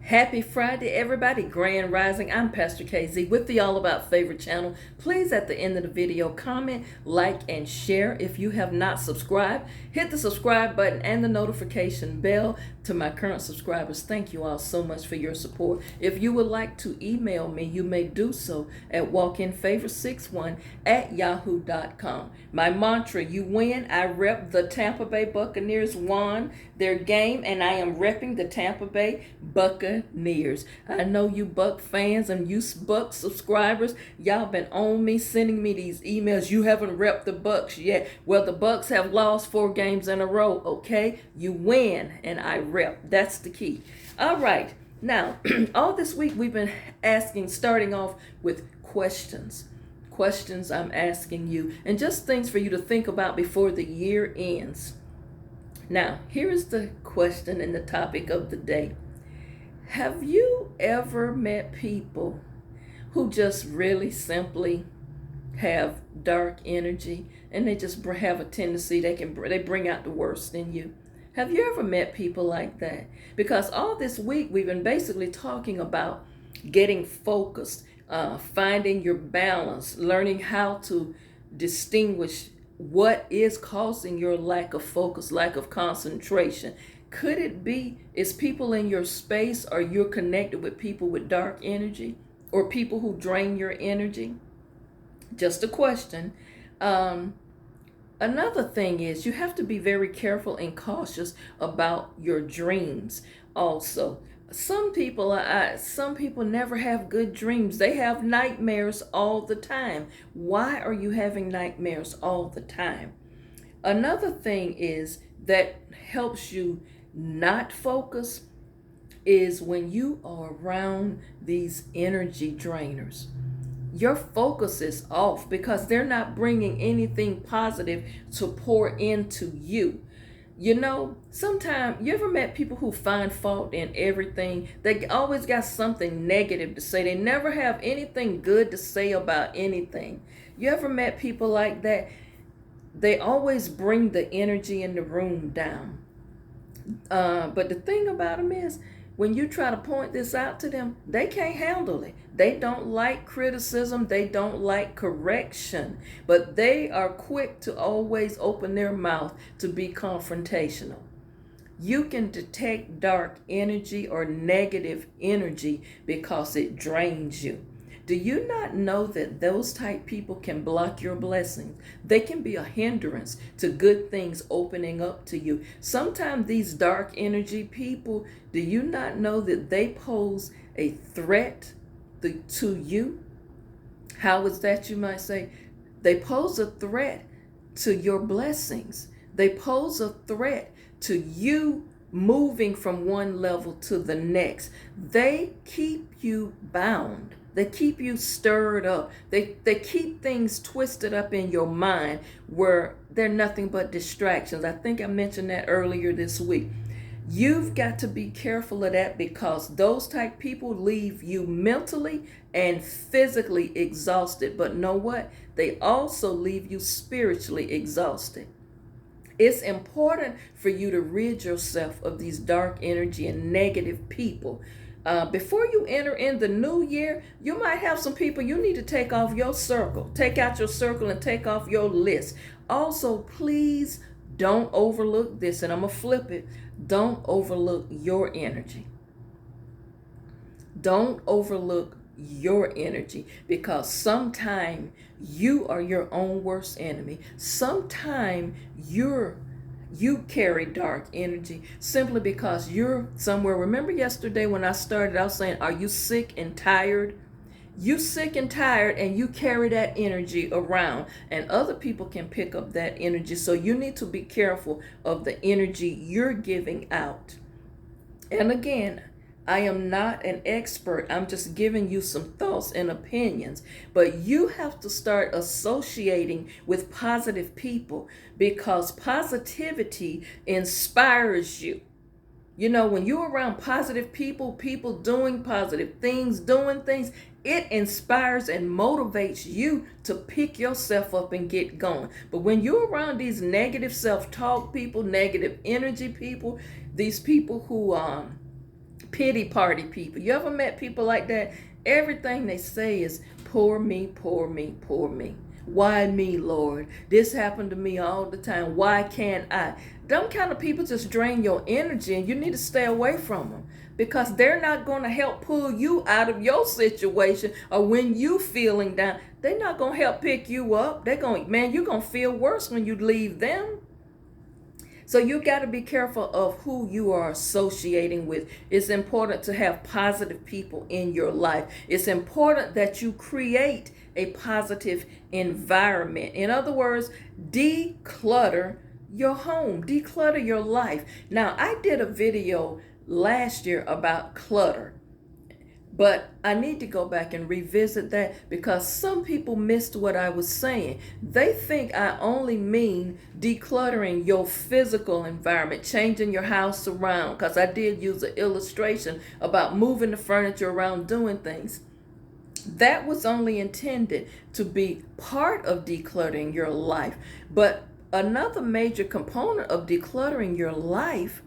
Happy Friday, everybody. Grand Rising. I'm Pastor KZ with the All About Favorite channel. Please, at the end of the video, comment, like, and share. If you have not subscribed, hit the subscribe button and the notification bell. To my current subscribers, thank you all so much for your support. If you would like to email me, you may do so at walkinfavor61@yahoo.com. My mantra: you win. I rep the Tampa Bay Buccaneers won their game, and I am repping the Tampa Bay Buccaneers. I know you Buck fans and you Buck subscribers, y'all been on me, sending me these emails. You haven't repped the Bucks yet. Well, the Bucks have lost 4 games in a row, okay? You win, and I rep. That's the key. All right. Now, all this week we've been starting off with questions. Questions I'm asking you, and just things for you to think about before the year ends. Now, here is the question and the topic of the day. Have you ever met people who just really simply have dark energy, and they just have a tendency, they bring out the worst in you? Have you ever met people like that? Because all this week we've been basically talking about getting focused, finding your balance, learning how to distinguish what is causing your lack of focus, lack of concentration. Could it be is people in your space, or you're connected with people with dark energy, or people who drain your energy? Just a question. Another thing is you have to be very careful and cautious about your dreams also. Some people never have good dreams. They have nightmares all the time. Why are you having nightmares all the time? Another thing is that helps you not focus is when you are around these energy drainers. Your focus is off because they're not bringing anything positive to pour into you. You know, sometimes you ever met people who find fault in everything? They always got something negative to say. They never have anything good to say about anything. You ever met people like that? They always bring the energy in the room down. But the thing about them is, when you try to point this out to them, they can't handle it. They don't like criticism. They don't like correction. But they are quick to always open their mouth to be confrontational. You can detect dark energy or negative energy because it drains you. Do you not know that those type people can block your blessings? They can be a hindrance to good things opening up to you. Sometimes these dark energy people, do you not know that they pose a threat to you? How is that, you might say? They pose a threat to your blessings. They pose a threat to you moving from one level to the next. They keep you bound. They keep you stirred up. They keep things twisted up in your mind where they're nothing but distractions. I think I mentioned that earlier this week. You've got to be careful of that because those type people leave you mentally and physically exhausted. But know what? They also leave you spiritually exhausted. It's important for you to rid yourself of these dark energy and negative people. Before you enter in the new year, you might have some people you need to take off your circle. Take out your circle and take off your list. Also, please don't overlook this, and I'm going to flip it. Don't overlook your energy. Don't overlook your energy, because sometimes you are your own worst enemy. Sometimes you carry dark energy simply because you're somewhere. Remember yesterday when I started out saying, are you sick and tired? You sick and tired, and you carry that energy around, and other people can pick up that energy. So you need to be careful of the energy you're giving out. And again, I am not an expert. I'm just giving you some thoughts and opinions. But you have to start associating with positive people, because positivity inspires you. You know, when you're around positive people, people doing positive things, doing things, it inspires and motivates you to pick yourself up and get going. But when you're around these negative self-talk people, negative energy people, these people who Pity party people. You ever met people like that? Everything they say is poor me, poor me, poor me. Why me, Lord? This happened to me all the time. Why can't I? Them kind of people just drain your energy, and you need to stay away from them because they're not going to help pull you out of your situation, or when you feeling down, they're not going to help pick you up. They're going, man, you're going to feel worse when you leave them. So you got to be careful of who you are associating with. It's important to have positive people in your life. It's important that you create a positive environment. In other words, declutter your home, declutter your life. Now, I did a video last year about clutter, but I need to go back and revisit that because some people missed what I was saying. They think I only mean decluttering your physical environment, changing your house around, because I did use an illustration about moving the furniture around, doing things. That was only intended to be part of decluttering your life. But another major component of decluttering your life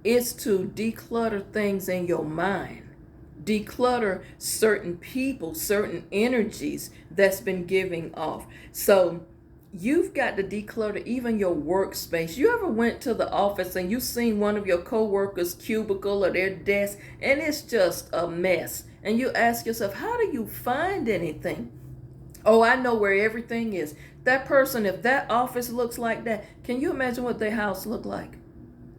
is to declutter things in your mind. Declutter certain people, certain energies that's been giving off. So you've got to declutter even your workspace. You ever went to the office and you seen one of your coworkers' cubicle or their desk and it's just a mess? And you ask yourself, how do you find anything? Oh, I know where everything is. That person, if that office looks like that, can you imagine what their house looked like?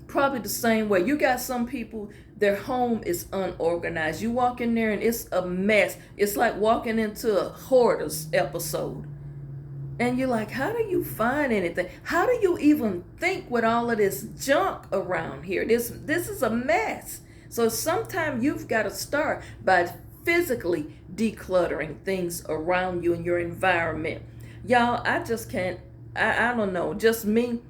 Probably the same way. You got some people, their home is unorganized. You walk in there and it's a mess. It's like walking into a Hoarders episode. And you're like, how do you find anything? How do you even think with all of this junk around here? This is a mess. So sometimes you've got to start by physically decluttering things around you in your environment. Y'all, I just can't, I don't know, just me,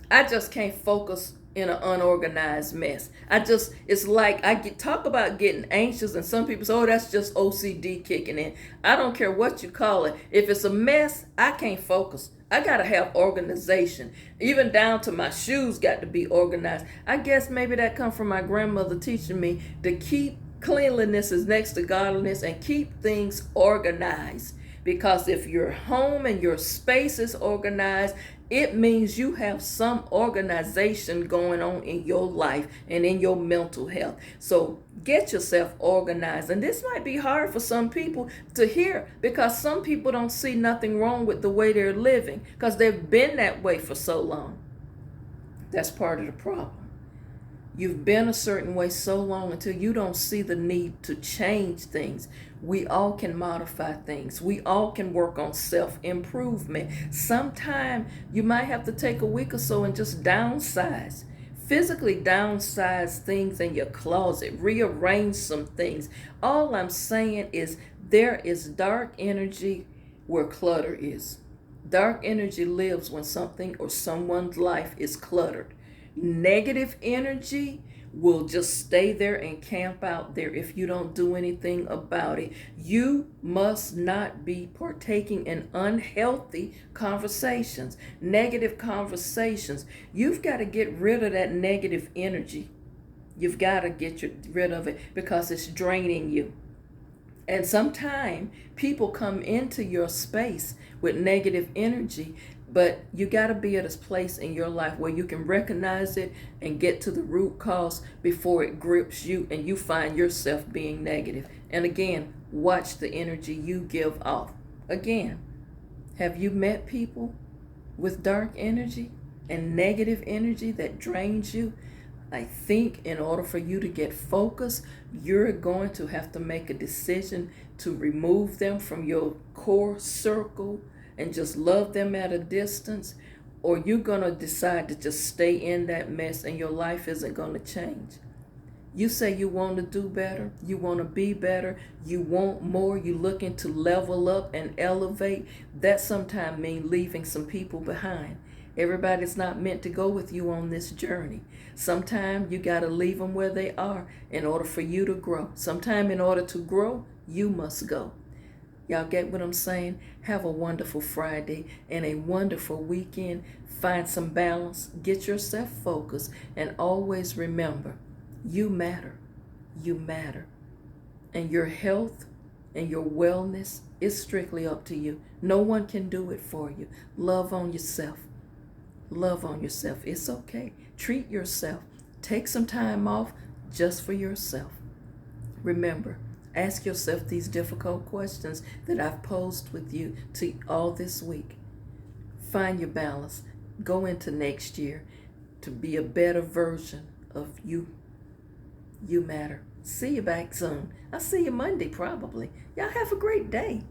I just can't focus in an unorganized mess. It's like I talk about getting anxious, and some people say, oh, that's just OCD kicking in. I don't care what you call it. If it's a mess, I can't focus. I got to have organization. Even down to my shoes got to be organized. I guess maybe that come from my grandmother teaching me to keep cleanliness is next to godliness and keep things organized. Because if your home and your space is organized, it means you have some organization going on in your life and in your mental health. So get yourself organized. And this might be hard for some people to hear because some people don't see nothing wrong with the way they're living because they've been that way for so long. That's part of the problem. You've been a certain way so long until you don't see the need to change things. We all can modify things. We all can work on self-improvement. Sometime you might have to take a week or so and just downsize. Physically downsize things in your closet. Rearrange some things. All I'm saying is there is dark energy where clutter is. Dark energy lives when something or someone's life is cluttered. Negative energy will just stay there and camp out there if you don't do anything about it. You must not be partaking in unhealthy conversations, negative conversations. You've got to get rid of that negative energy. You've got to get rid of it because it's draining you. And sometimes people come into your space with negative energy, but you got to be at a place in your life where you can recognize it and get to the root cause before it grips you and you find yourself being negative. And again, watch the energy you give off. Again, have you met people with dark energy and negative energy that drains you? I think in order for you to get focused, you're going to have to make a decision to remove them from your core circle and just love them at a distance, or you're going to decide to just stay in that mess and your life isn't going to change. You say you want to do better, you want to be better, you want more, you're looking to level up and elevate. That sometimes means leaving some people behind. Everybody's not meant to go with you on this journey. Sometimes you got to leave them where they are in order for you to grow. Sometimes in order to grow, you must go. Y'all get what I'm saying? Have a wonderful Friday and a wonderful weekend. Find some balance. Get yourself focused. And always remember, you matter. You matter. And your health and your wellness is strictly up to you. No one can do it for you. Love on yourself. Love on yourself. It's okay. Treat yourself. Take some time off just for yourself. Remember, ask yourself these difficult questions that I've posed with you to all this week. Find your balance. Go into next year to be a better version of you. You matter. See you back soon. I'll see you Monday probably. Y'all have a great day.